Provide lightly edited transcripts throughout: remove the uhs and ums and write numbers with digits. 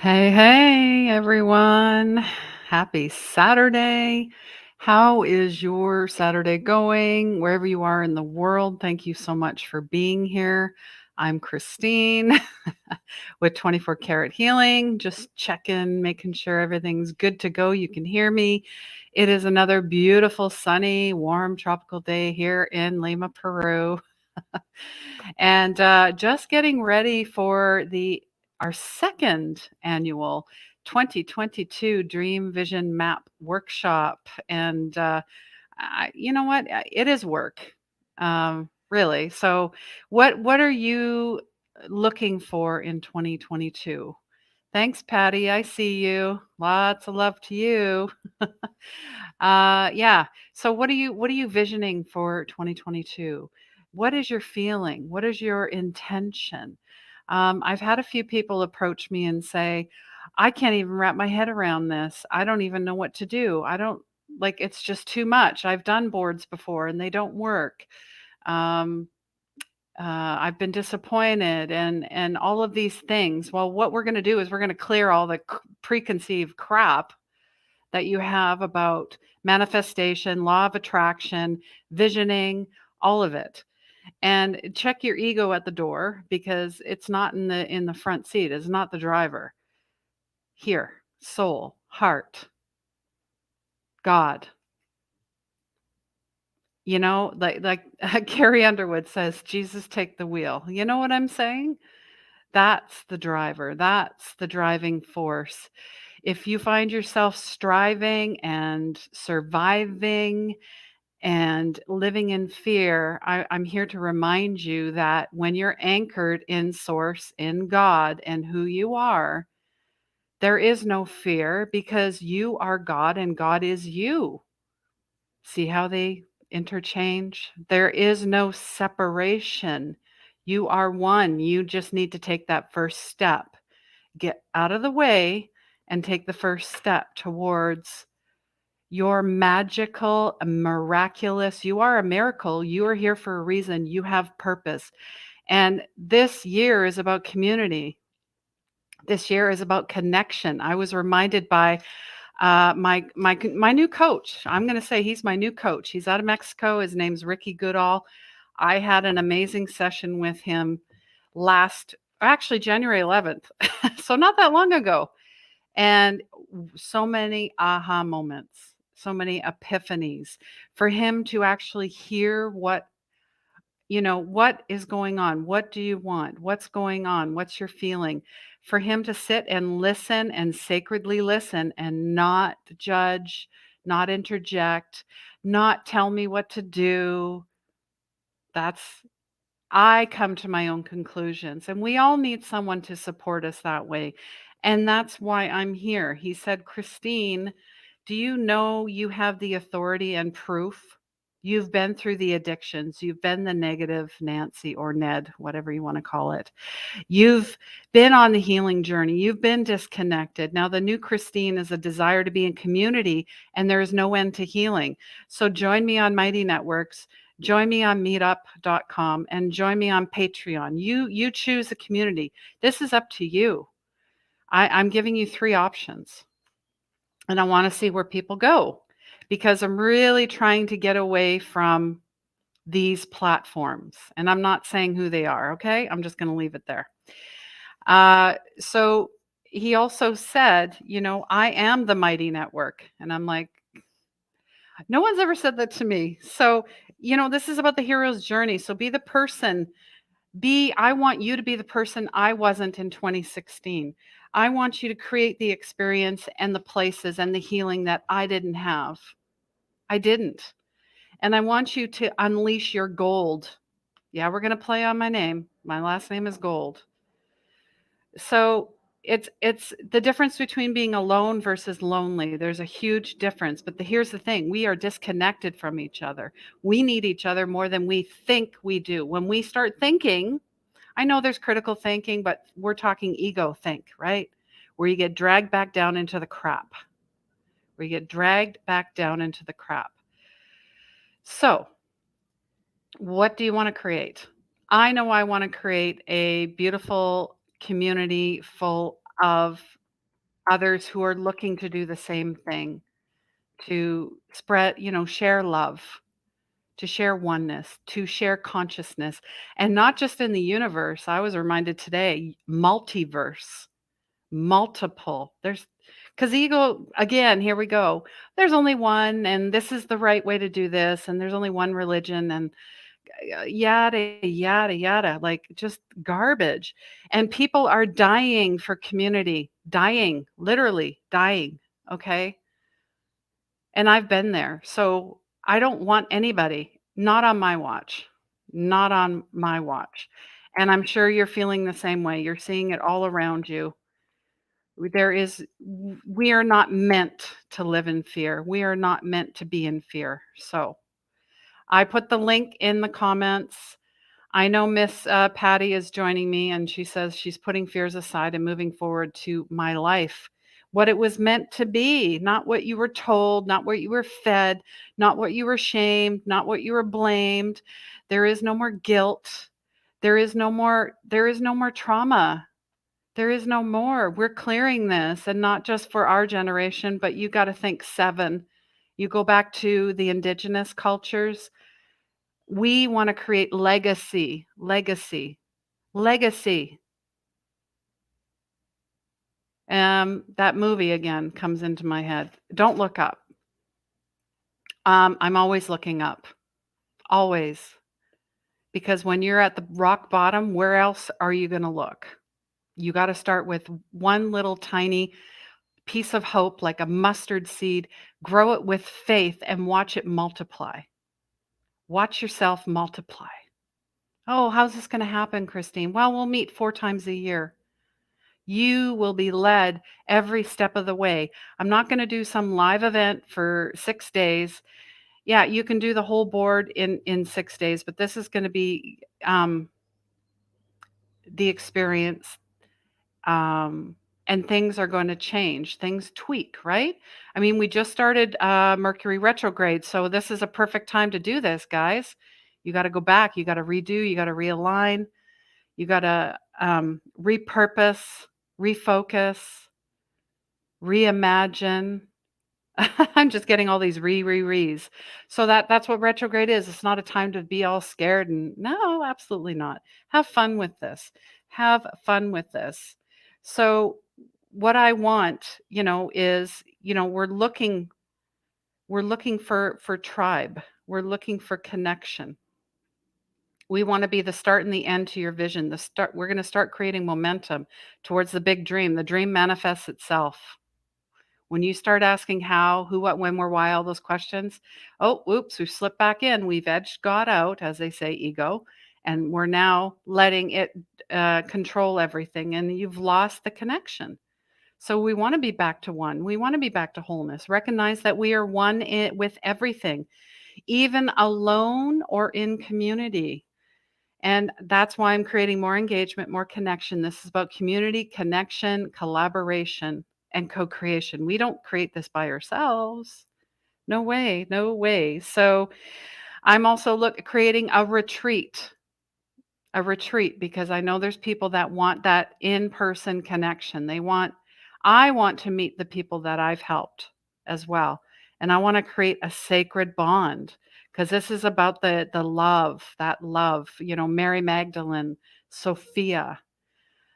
Hey, hey, everyone. Happy Saturday. How is your Saturday going? Wherever you are in the world, thank you so much for being here. I'm Christine with 24 Karat Healing, just checking, making sure everything's good to go. You can hear me. It is another beautiful, sunny, warm, tropical day here in Lima, Peru. And just getting ready for the our second annual 2022 Dream Vision Map workshop. And you know what? It is work, really. So, what are you looking for in 2022? Thanks, Patty. I see you. Lots of love to you. Yeah. So what are you visioning for 2022? What is your feeling? What is your intention? I've had a few people approach me and say, I can't even wrap my head around this. I don't even know what to do. I don't like it's just too much. I've done boards before and they don't work. Um, I've been disappointed and all of these things. Well, what we're going to do is we're going to clear all the preconceived crap that you have about manifestation, law of attraction, visioning, all of it. And check your ego at the door because it's not in the front seat, it's not the driver. Here, soul, heart, God. Like Carrie Underwood says, Jesus take the wheel. You know what I'm saying? That's the driver. That's the driving force. If you find yourself striving and surviving and living in fear, I'm here to remind you that when you're anchored in source, in God, and who you are, there is no fear because you are God and God is you. See how they interchange? There is no separation. You are one. You just need to take that first step. Get out of the way and take the first step towards your magical, miraculous. You are a miracle. You are here for a reason. You have purpose. And this year is about community. This year is about connection. I was reminded by my new coach. I'm going to say he's my new coach. He's out of Mexico. His name's Ricky Goodall. I had an amazing session with him actually January 11th, so not that long ago. And so many aha moments, so many epiphanies for him to actually hear what is going on? What do you want? What's going on? What's your feeling? For him to sit and listen and sacredly listen and not judge, not interject, not tell me what to do. That's I come to my own conclusions, and we all need someone to support us that way. And that's why I'm here. He said, Christine, do you know you have the authority and proof? You've been through the addictions. You've been the negative Nancy or Ned, whatever you want to call it. You've been on the healing journey. You've been disconnected. Now, the new Christine is a desire to be in community, and there is no end to healing. So join me on Mighty Networks. Join me on meetup.com and join me on Patreon. You choose a community. This is up to you. I'm giving you three options, and I want to see where people go because I'm really trying to get away from these platforms. And I'm not saying who they are, okay? I'm just going to leave it there. So he also said, I am the Mighty Network. And I'm like, no one's ever said that to me. So, this is about the hero's journey. So be the person. I want you to be the person I wasn't in 2016. I want you to create the experience and the places and the healing that I didn't have. I didn't. And I want you to unleash your gold. Yeah, we're going to play on my name. My last name is Gold. So it's the difference between being alone versus lonely. There's a huge difference, but here's the thing. We are disconnected from each other. We need each other more than we think we do. When we start thinking, I know there's critical thinking, but we're talking ego think, right? Where you get dragged back down into the crap. Where you get dragged back down into the crap. So, what do you want to create? I know I want to create a beautiful community full of others who are looking to do the same thing, to spread, share love, to share oneness, to share consciousness, and not just in the universe. I was reminded today, multiverse, multiple. There's because ego, again, here we go. There's only one, and this is the right way to do this, and there's only one religion, and yada, yada, yada, like just garbage. And people are dying for community, dying, literally dying. Okay. And I've been there. So I don't want anybody, not on my watch, not on my watch. And I'm sure you're feeling the same way. You're seeing it all around you. We are not meant to live in fear. We are not meant to be in fear. So I put the link in the comments. I know Miss Patty is joining me, and she says she's putting fears aside and moving forward to my life, what it was meant to be, not what you were told, not what you were fed, not what you were shamed, not what you were blamed. There is no more guilt. There is no more trauma. There is no more. We're clearing this, and not just for our generation, but you got to think seven. You go back to the indigenous cultures. We want to create legacy, legacy, legacy. That movie again comes into my head. Don't look up. I'm always looking up, always. Because when you're at the rock bottom, where else are you going to look? You got to start with one little tiny piece of hope, like a mustard seed, grow it with faith and watch it multiply. Watch yourself multiply. Oh, how's this going to happen, Christine? Well, we'll meet 4 times a year. You will be led every step of the way. I'm not going to do some live event for 6 days. Yeah, you can do the whole board in 6 days, but this is going to be the experience, and things are going to change. Things tweak, right? I mean, we just started Mercury retrograde, so this is a perfect time to do this, guys. You got to go back. You got to redo. You got to realign. You got to repurpose, refocus, reimagine. I'm just getting all these re's. So that's what retrograde is. It's not a time to be all scared, and no, absolutely not. Have fun with this. Have fun with this. So what I want, is, we're looking for tribe. We're looking for connection. We want to be the start and the end to your vision. We're going to start creating momentum towards the big dream. The dream manifests itself. When you start asking how, who, what, when, where, why, all those questions, oh, oops, we've slipped back in. We've edged God out, as they say, ego, and we're now letting it control everything, and you've lost the connection. So we want to be back to one. We want to be back to wholeness. Recognize that we are one with everything, even alone or in community. And that's why I'm creating more engagement, more connection. This is about community, connection, collaboration, and co-creation. We don't create this by ourselves. No way, no way. So I'm also creating a retreat, because I know there's people that want that in-person connection. I want to meet the people that I've helped as well. And I want to create a sacred bond, because this is about the love, that love, Mary Magdalene, Sophia,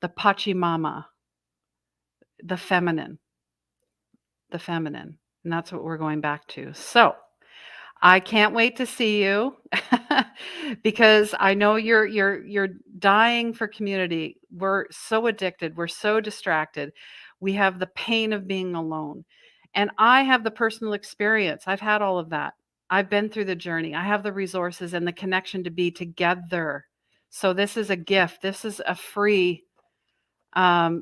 the Pachamama, the feminine, the feminine. And that's what we're going back to. So I can't wait to see you because I know you're dying for community. We're so addicted. We're so distracted. We have the pain of being alone. And I have the personal experience. I've had all of that. I've been through the journey. I have the resources and the connection to be together. So this is a gift. This is a free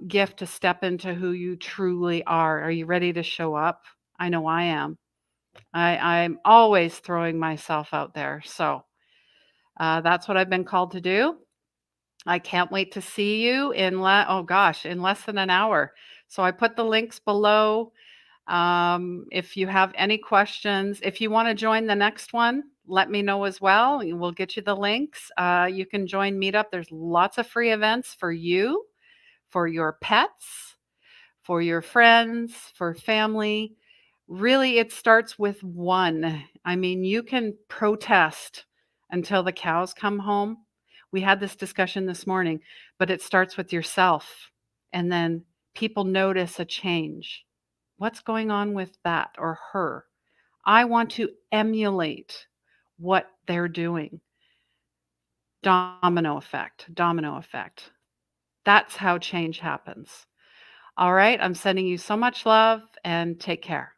gift to step into who you truly are. Are you ready to show up? I know I am. I'm always throwing myself out there. So that's what I've been called to do. I can't wait to see you in less than an hour. So I put the links below. If you have any questions, if you want to join the next one, let me know as well. We'll get you the links. You can join Meetup. There's lots of free events for you, for your pets, for your friends, for family. Really, it starts with one. I mean, you can protest until the cows come home. We had this discussion this morning, but it starts with yourself. And then people notice a change. What's going on with that or her? I want to emulate what they're doing. Domino effect, domino effect. That's how change happens. All right. I'm sending you so much love and take care.